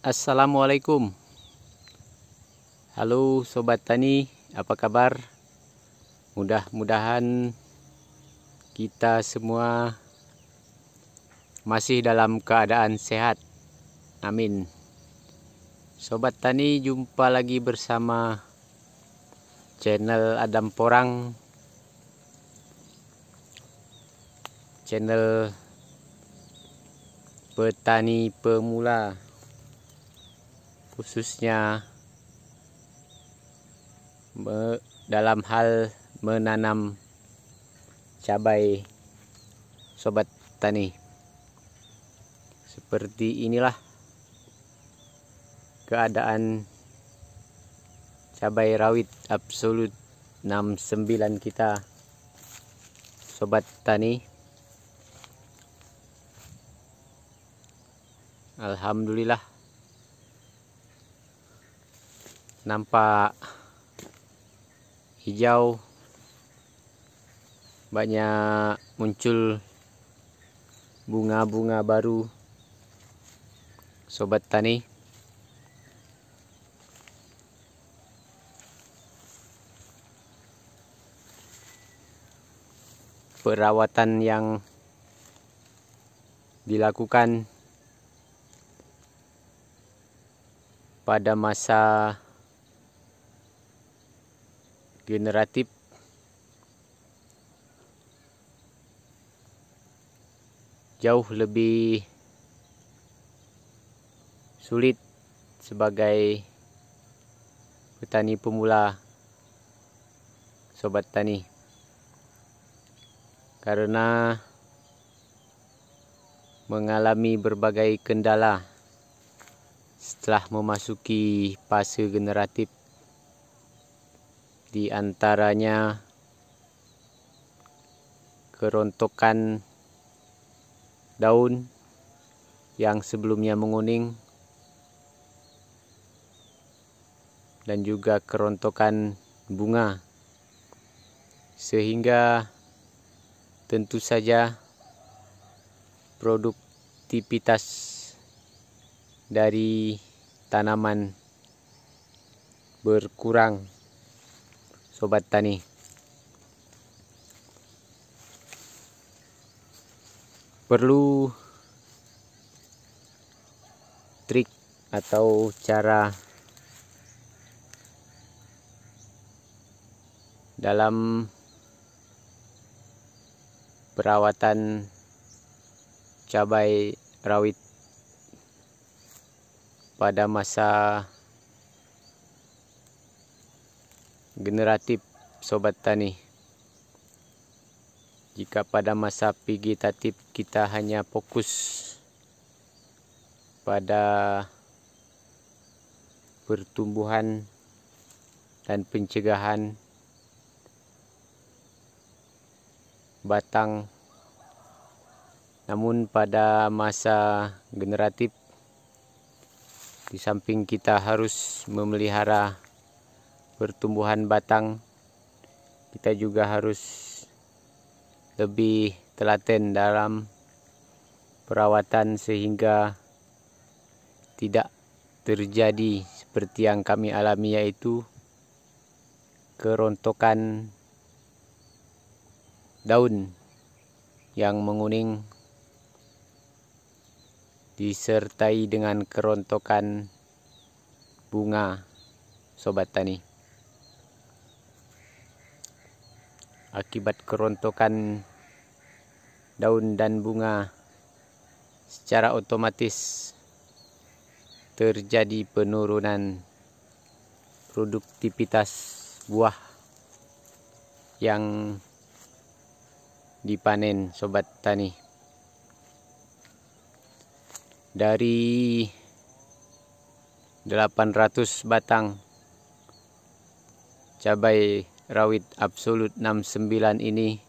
Assalamualaikum. Halo Sobat Tani, apa kabar? Mudah-mudahan kita semua masih dalam keadaan sehat. Amin. Sobat Tani, jumpa lagi bersama channel Adam Porang, channel petani pemula, khususnya dalam hal menanam cabai. Sobat Tani, seperti inilah keadaan cabai rawit absolut 69 kita, Sobat Tani. Alhamdulillah, nampak hijau, banyak muncul bunga-bunga baru, Sobat Tani. Perawatan yang dilakukan pada masa generatif jauh lebih sulit sebagai petani pemula, Sobat Tani, karena mengalami berbagai kendala setelah memasuki fase generatif. Di antaranya kerontokan daun yang sebelumnya menguning, dan juga kerontokan bunga, sehingga tentu saja produktivitas dari tanaman berkurang, Sobat Tani. Perlu trik atau cara dalam perawatan cabai rawit pada masa generatif, Sobat Tani. Jika pada masa vegetatif kita hanya fokus pada pertumbuhan dan pencegahan batang, namun pada masa generatif, di samping kita harus memelihara pertumbuhan batang, kita juga harus lebih telaten dalam perawatan sehingga tidak terjadi seperti yang kami alami, yaitu kerontokan daun yang menguning disertai dengan kerontokan bunga, Sobat Tani. Akibat kerontokan daun dan bunga, secara otomatis terjadi penurunan produktivitas buah yang dipanen, Sobat Tani. Dari 800 batang cabai rawit absolut 69 ini,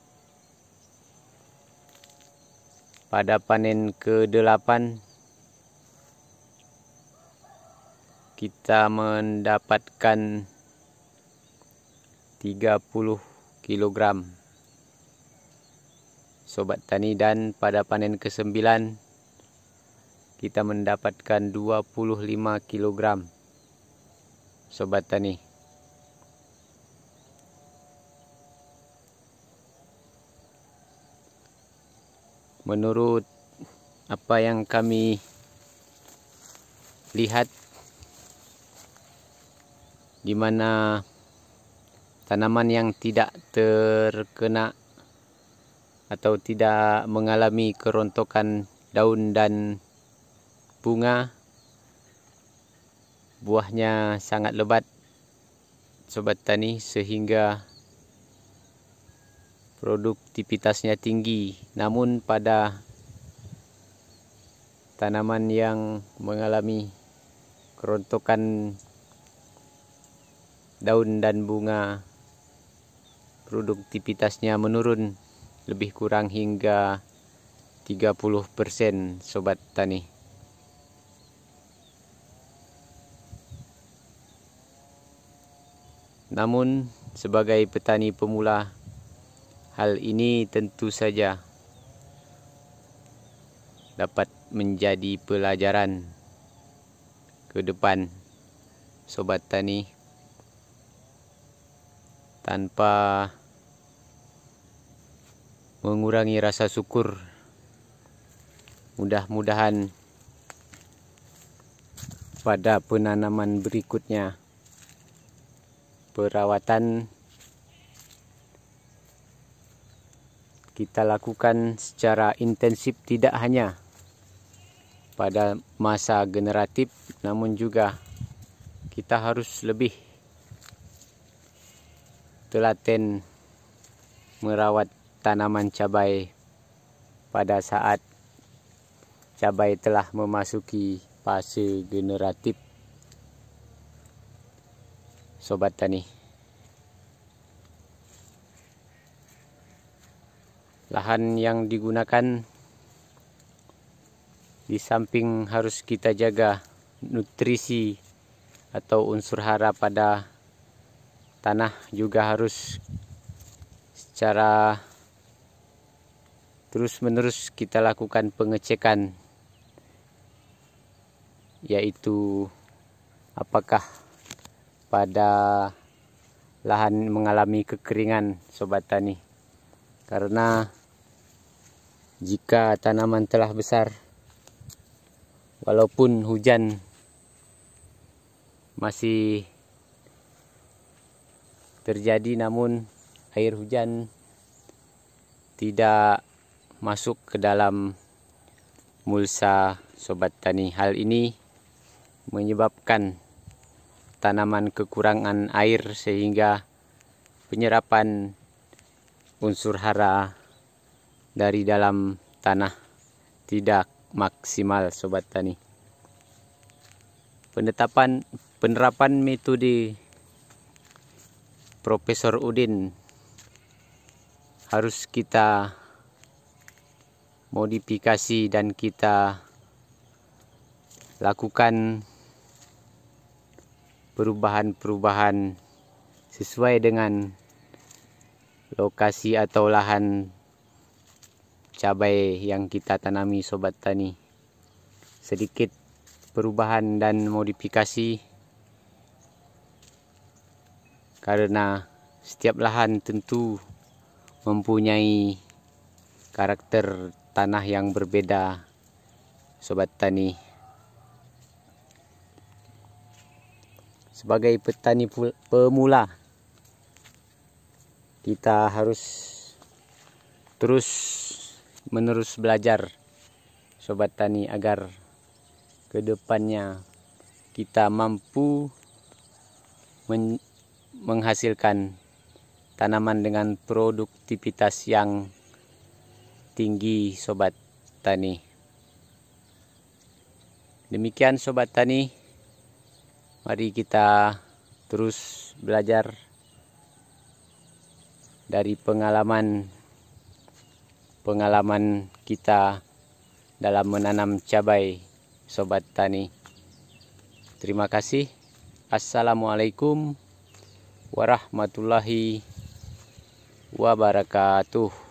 pada panen ke-8 kita mendapatkan 30 kg, Sobat Tani, dan pada panen ke-9 kita mendapatkan 25 kg, sobat tani. Menurut apa yang kami lihat, di mana tanaman yang tidak terkena atau tidak mengalami kerontokan daun dan bunga, buahnya sangat lebat, sobat tani, sehingga produktivitasnya tinggi. Namun pada tanaman yang mengalami kerontokan daun dan bunga, produktivitasnya menurun lebih kurang hingga 30%, sobat tani. Namun sebagai petani pemula, hal ini tentu saja dapat menjadi pelajaran ke depan, sobat tani. Tanpa mengurangi rasa syukur, mudah-mudahan pada penanaman berikutnya perawatan kita lakukan secara intensif, tidak hanya pada masa generatif, namun juga kita harus lebih telaten merawat tanaman cabai pada saat cabai telah memasuki fase generatif, sobat tani. Lahan yang digunakan, di samping harus kita jaga nutrisi atau unsur hara pada tanah, juga harus secara terus-menerus kita lakukan pengecekan, yaitu apakah pada lahan mengalami kekeringan, sobat tani. Karena jika tanaman telah besar, walaupun hujan masih terjadi, namun air hujan tidak masuk ke dalam mulsa, sobat tani. Hal ini menyebabkan tanaman kekurangan air, sehingga penyerapan unsur hara dari dalam tanah tidak maksimal, sobat tani. Penerapan metode Profesor Udin harus kita modifikasi dan kita lakukan perubahan-perubahan sesuai dengan lokasi atau lahan cabai yang kita tanami, sobat tani. Sedikit perubahan dan modifikasi, karena setiap lahan tentu mempunyai karakter tanah yang berbeda, sobat tani. Sebagai petani pemula, kita harus terus menerus belajar, sobat tani, agar kedepannya kita mampu menghasilkan tanaman dengan produktivitas yang tinggi, sobat tani. Demikian, sobat tani, mari kita terus belajar dari pengalaman kita dalam menanam cabai, sobat tani. Terima kasih. Assalamualaikum warahmatullahi wabarakatuh.